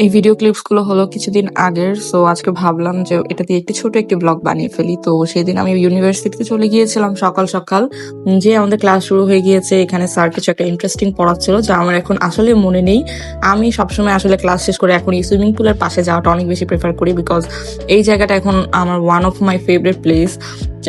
এই video clips গুলো হলো কিছুদিন আগের। সো আজকে ভাবলাম যে এটা দিয়ে একটি ছোট একটি ব্লগ বানিয়ে ফেলি। তো সেদিন আমি ইউনিভার্সিটিতে চলে গিয়েছিলাম সকাল সকাল। যে আমাদের ক্লাস শুরু হয়ে গিয়েছে, এখানে স্যার কিছু একটা ইন্টারেস্টিং পড়াচ্ছিল যা আমার এখন আসলে মনে নেই। আমি সবসময় আসলে ক্লাস শেষ করে এখন এই সুইমিং পুলের পাশে যাওয়াটা অনেক বেশি প্রেফার করি, বিকজ এই জায়গাটা এখন আমার one of my favourite place.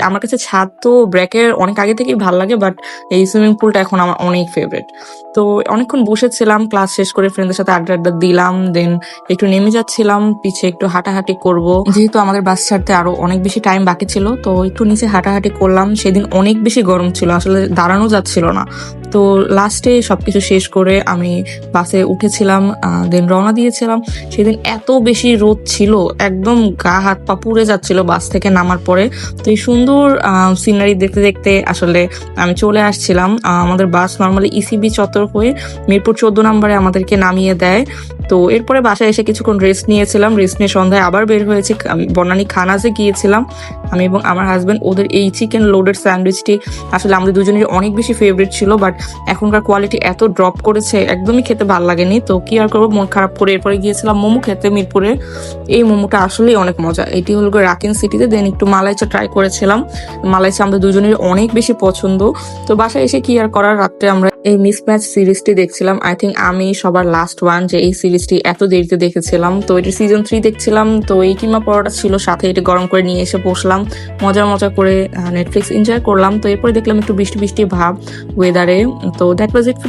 আমার কাছে ছাদ তো ব্রেকের অনেক আগে থেকেই ভালো লাগে, বাট এই সুইমিং পুলটা এখন আমার অনেক ফেভারিট। তো অনেকক্ষণ বসেছিলাম, ক্লাস শেষ করে ফ্রেন্ডদের সাথে আড্ডা আড্ডা দিলাম, দেন একটু নেমে যাচ্ছিলাম, পিছে একটু হাঁটাহাঁটি করব, যেহেতু আমাদের বাস ছাড়তে আরো অনেক বেশি টাইম বাকি ছিল। তো একটু নিচে হাঁটাহাঁটি করলাম। সেদিন অনেক বেশি গরম ছিল, আসলে দাঁড়ানো যাচ্ছিল না। তো লাস্টে সবকিছু শেষ করে আমি বাসে উঠেছিলাম, দেন রওনা দিয়েছিলাম। সেদিন এত বেশি রোদ ছিল, একদম গা হাত পা পুড়ে যাচ্ছিল বাস থেকে নামার পরে। তো এই সুন্দর সিনারি দেখতে দেখতে আসলে আমি চলে আসছিলাম। আমাদের বাস নর্মালি ইসিবি চত্বর হয়ে মিরপুর 14 নম্বরে আমাদেরকে নামিয়ে দেয়। তো এরপরে বাসায় এসে কিছুক্ষণ রেস্ট নিয়েছিলাম। রেস্ট নিয়ে সন্ধ্যায় আবার বের হয়েছি, বনানী খানাজে গিয়েছিলাম আমি এবং আমার হাজবেন্ড। ওদের এই চিকেন লোডেড স্যান্ডউইচটি আসলে আমাদের দুজনের অনেক বেশি ফেভারিট ছিল, বাট এখনকার কোয়ালিটি এত ড্রপ করেছে, একদমই খেতে ভালো লাগেনি। তো কি আর করবো, মন খারাপ করে এরপরে গিয়েছিলাম মোমো খেতে মিরপুরে। এই মোমোটা আসলেই অনেক মজা। এটি হলো রাকিন সিটিতে। দেন একটু মালাই চা ট্রাই করেছিলাম। মালাই চা আমাদের দুজনের অনেক বেশি পছন্দ। তো বাসায় এসে কি আর করার, রাত্রে আমরা এই মিসম্যাচ সিরিজটি দেখছিলাম। আই থিঙ্ক আমি সবার লাস্ট ওয়ান যে এই সিরিজটি এত দেরিতে দেখেছিলাম। তো এটা সিজন 3 দেখছিলাম। তো এই কিমা পরোটা ছিল সাথে, এটা গরম করে নিয়ে এসে বসলাম, মজা মজা করে নেটফ্লিক্স এনজয় করলাম। তো এরপরে দেখলাম একটু বৃষ্টি বৃষ্টি ভাব ওয়েদারে। তো দ্যাট ওয়াজ ইট ফর